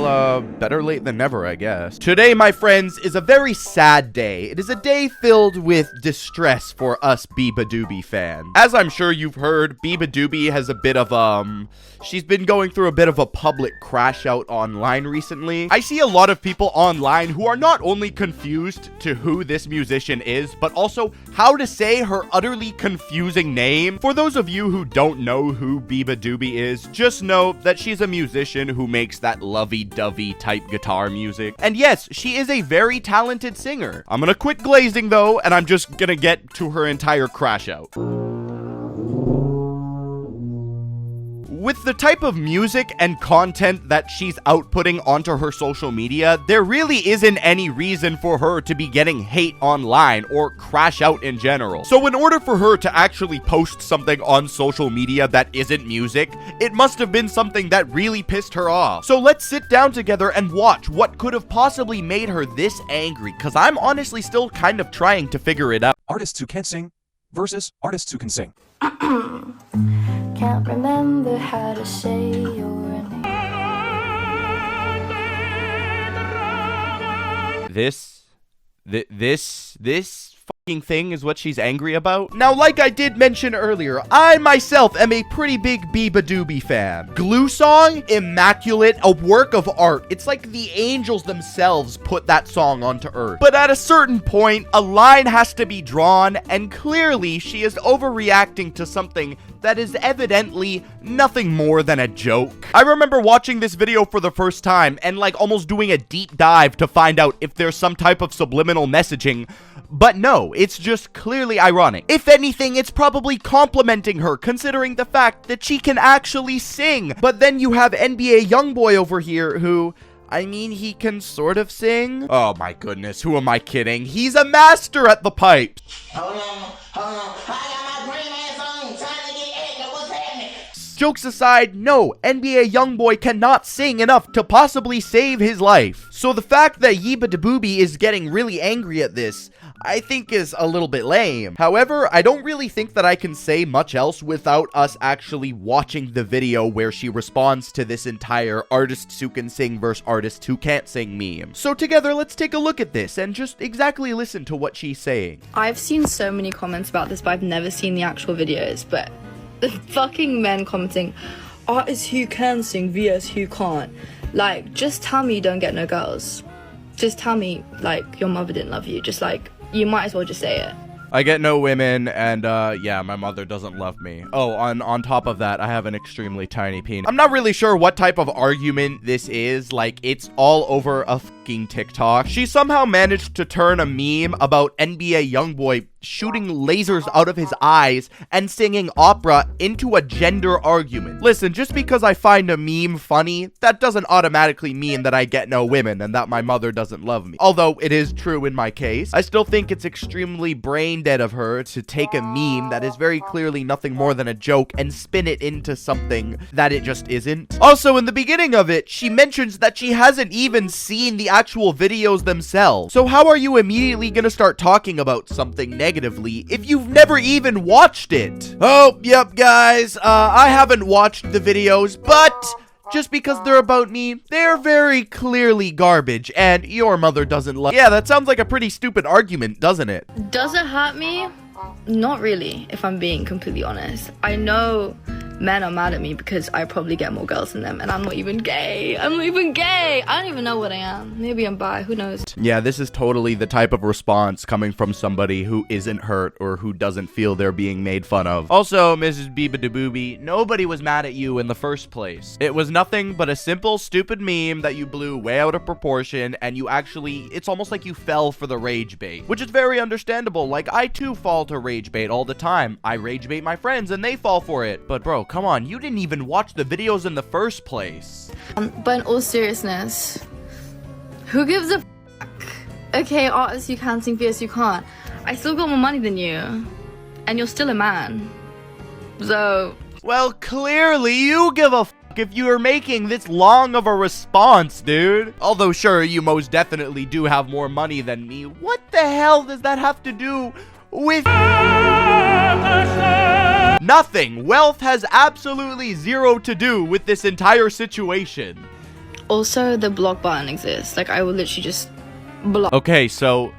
Well, better late than never, I guess. Today, my friends, is a very sad day. It is a day filled with distress for us Beabadoobie fans. As I'm sure you've heard, Beabadoobie has a bit of, she's been going through a bit of a public crash out online recently. I see a lot of people online who are not only confused to who this musician is, but also how to say her utterly confusing name. For those of you who don't know who Beabadoobie is, just know that she's a musician who makes that lovey-dovey type guitar music. And yes, she is a very talented singer. I'm gonna quit glazing though, and I'm just gonna get to her entire crash out. With the type of music and content that she's outputting onto her social media, there really isn't any reason for her to be getting hate online or crash out in general. So in order for her to actually post something on social media that isn't music, it must have been something that really pissed her off. So let's sit down together and watch what could have possibly made her this angry, because I'm honestly still kind of trying to figure it out. Artists who can't sing versus artists who can sing. Can't remember how to say your name. This fucking thing is what she's angry about? Now, like I did mention earlier, I myself am a pretty big Beabadoobie fan. Glue Song, immaculate, a work of art. It's like the angels themselves put that song onto earth. But at a certain point, a line has to be drawn, and clearly she is overreacting to something that is evidently nothing more than a joke. I remember watching this video for the first time and like almost doing a deep dive to find out if there's some type of subliminal messaging, but no, it's just clearly ironic. If anything, it's probably complimenting her, considering the fact that she can actually sing. But then you have NBA YoungBoy over here who, I mean, he can sort of sing. Oh my goodness, who am I kidding? He's a master at the pipes. Hold on. I got my green ass on, trying to get egg. What's happening? Jokes aside, no, NBA YoungBoy cannot sing enough to possibly save his life. So the fact that Beabadoobie is getting really angry at this, I think is a little bit lame. However, I don't really think that I can say much else without us actually watching the video where she responds to this entire artists who can sing versus artists who can't sing meme. So together, let's take a look at this and just exactly listen to what she's saying. I've seen so many comments about this, but I've never seen the actual videos. But the fucking men commenting, artists who can sing vs who can't. Like, just tell me you don't get no girls. Just tell me, like, your mother didn't love you. Just like, you might as well just say it. I get no women, and, yeah, my mother doesn't love me. Oh, on top of that, I have an extremely tiny penis. I'm not really sure what type of argument this is. Like, it's all over a fucking TikTok. She somehow managed to turn a meme about NBA YoungBoy shooting lasers out of his eyes and singing opera into a gender argument. Listen, just because I find a meme funny, that doesn't automatically mean that I get no women and that my mother doesn't love me. Although it is true in my case, I still think it's extremely brain dead of her to take a meme that is very clearly nothing more than a joke and spin it into something that it just isn't. Also, in the beginning of it, she mentions that she hasn't even seen the actual videos themselves. So how are you immediately gonna start talking about something negatively if you've never even watched it? Oh, yep, guys, I haven't watched the videos, but just because they're about me, they're very clearly garbage, and your mother doesn't love— Yeah, that sounds like a pretty stupid argument, doesn't it? Does it hurt me? Not really, if I'm being completely honest. I know men are mad at me because I probably get more girls than them, and I'm not even gay. I don't even know what I am. Maybe I'm bi, who knows? Yeah, this is totally the type of response coming from somebody who isn't hurt or who doesn't feel they're being made fun of. Also, Mrs. Beabadoobie, nobody was mad at you in the first place. It was nothing but a simple, stupid meme that you blew way out of proportion, and you actually— it's almost like you fell for the rage bait, which is very understandable. Like, I too fall to rage bait all the time. I rage bait my friends and they fall for it. But bro, come on, you didn't even watch the videos in the first place. But in all seriousness, who gives a fuck? Okay, artists you can sing vs you can't. I still got more money than you, and you're still a man. So, well, clearly you give a fuck if you are making this long of a response, dude. Although sure, you most definitely do have more money than me. What the hell does that have to do with— Nothing. Wealth has absolutely zero to do with this entire situation. Also, the block button exists. Like, I will literally just block. Okay, so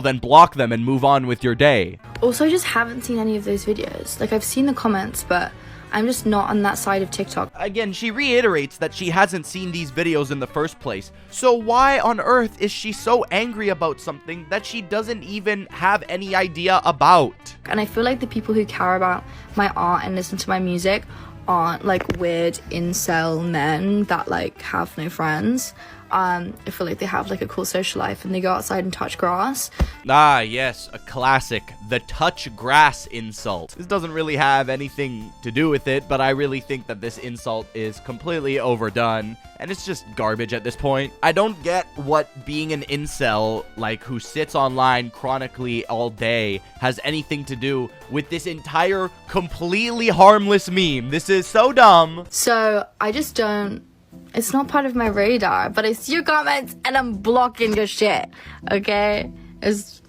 then block them and move on with your day. Also, I just haven't seen any of those videos. Like, I've seen the comments, but I'm just not on that side of TikTok. Again, she reiterates that she hasn't seen these videos in the first place. So why on earth is she so angry about something that she doesn't even have any idea about? And I feel like the people who care about my art and listen to my music aren't like weird incel men that like have no friends. I feel like they have like a cool social life and they go outside and touch grass. Ah, yes, a classic, the touch grass insult. This doesn't really have anything to do with it, but I really think that this insult is completely overdone, and it's just garbage at this point. I don't get what being an incel, like, who sits online chronically all day, has anything to do with this entire completely harmless meme. This is so dumb. So, I just don't... It's not part of my radar, but I see your comments and I'm blocking your shit, okay? It's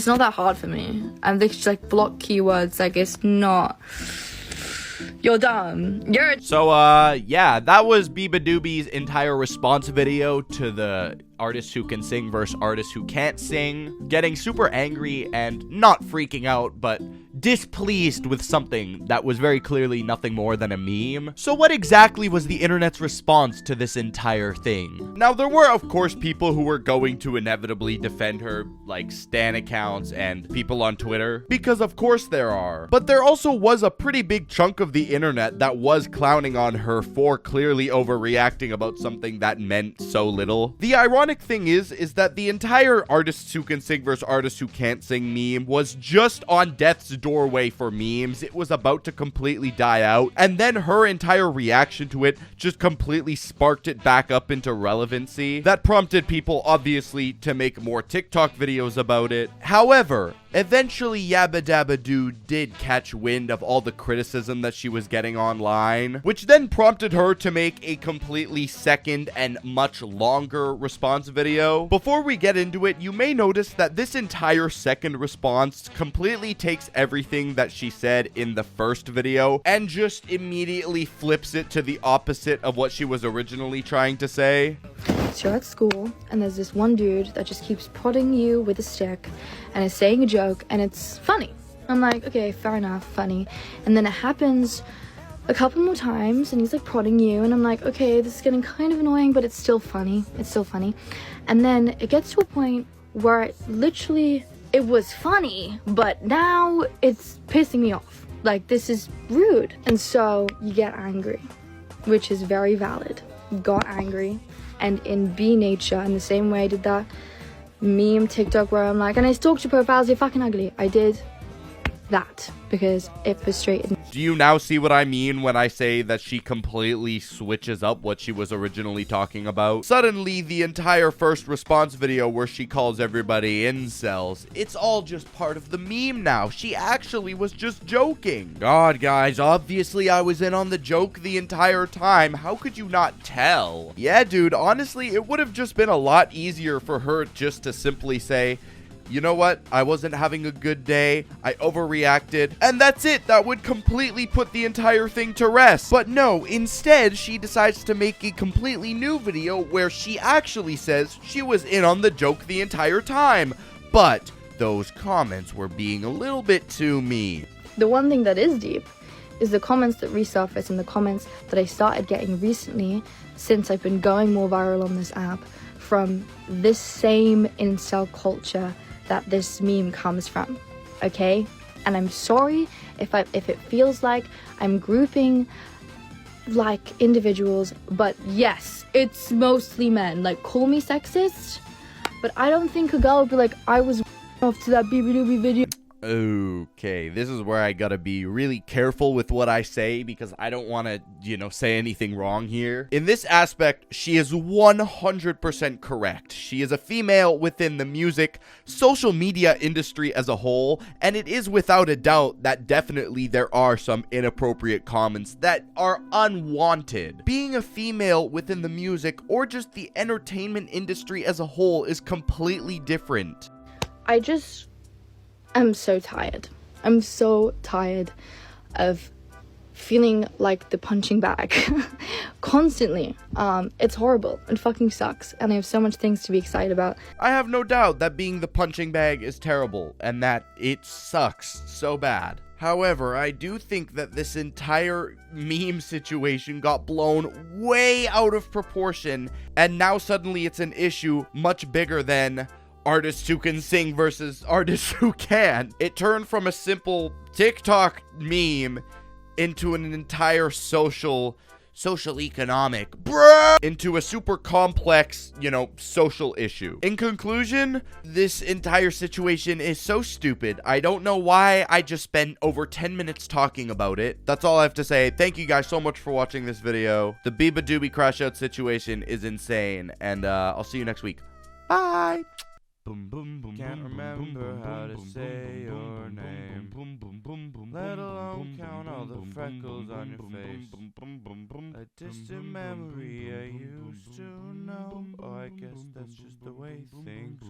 not that hard for me. I'm just like block keywords, like it's not... You're dumb. So, yeah, that was Biba Doobie's entire response video to the artists who can sing versus artists who can't sing. Getting super angry and not freaking out, but displeased with something that was very clearly nothing more than a meme. So what exactly was the internet's response to this entire thing? Now, there were, of course, people who were going to inevitably defend her, like stan accounts and people on Twitter, because of course there are. But there also was a pretty big chunk of the internet that was clowning on her for clearly overreacting about something that meant so little. The ironic thing is that the entire artists who can sing versus artists who can't sing meme was just on death's doorway for memes. It was about to completely die out, and then her entire reaction to it just completely sparked it back up into relevancy. That prompted people, obviously, to make more TikTok videos about it. However, eventually Yabba Dabba Doo did catch wind of all the criticism that she was getting online, which then prompted her to make a completely second and much longer response video. Before we get into it, you may notice that this entire second response completely takes everything that she said in the first video and just immediately flips it to the opposite of what she was originally trying to say. So you're at school and there's this one dude that just keeps prodding you with a stick and is saying a joke and it's funny. I'm like, okay, fair enough, funny. And then it happens a couple more times and he's like prodding you and I'm like, okay, this is getting kind of annoying, but it's still funny. It's still funny. And then it gets to a point where it was funny, but now it's pissing me off. Like, this is rude. And so you get angry, which is very valid. Got angry. And in B nature, in the same way I did that meme TikTok where I'm like, and I stalked your profiles, you're fucking ugly. I did that because it frustrated me. Do you now see what I mean when I say that she completely switches up what she was originally talking about? Suddenly, the entire first response video where she calls everybody incels, it's all just part of the meme now. She actually was just joking. God, guys, obviously I was in on the joke the entire time. How could you not tell? Yeah, dude, honestly, it would have just been a lot easier for her just to simply say, you know what? I wasn't having a good day. I overreacted. And that's it. That would completely put the entire thing to rest. But no, instead, she decides to make a completely new video where she actually says she was in on the joke the entire time. But those comments were being a little bit too mean. The one thing that is deep is the comments that resurface and the comments that I started getting recently since I've been going more viral on this app from this same incel culture that this meme comes from, okay? And I'm sorry if it feels like I'm grouping like individuals, but yes, it's mostly men. Like, call me sexist, but I don't think a girl would be like, I was off to that BB video. Okay, this is where I gotta be really careful with what I say because I don't want to, say anything wrong here. In this aspect, she is 100% correct. She is a female within the music, social media industry as a whole, and it is without a doubt that definitely there are some inappropriate comments that are unwanted. Being a female within the music or just the entertainment industry as a whole is completely different. I'm so tired. I'm so tired of feeling like the punching bag constantly. It's horrible. It fucking sucks. And I have so much things to be excited about. I have no doubt that being the punching bag is terrible and that it sucks so bad. However, I do think that this entire meme situation got blown way out of proportion, and now suddenly it's an issue much bigger than artists who can sing versus artists who can. It turned from a simple TikTok meme into an entire social economic, into a super complex, social issue. In conclusion, this entire situation is so stupid. I don't know why I just spent over 10 minutes talking about it. That's all I have to say. Thank you guys so much for watching this video. The Biba Doobie Crashout situation is insane, and I'll see you next week. Bye! Can't remember how to say your name, let alone count all the freckles on your face. A distant memory I used to know. Oh, I guess that's just the way things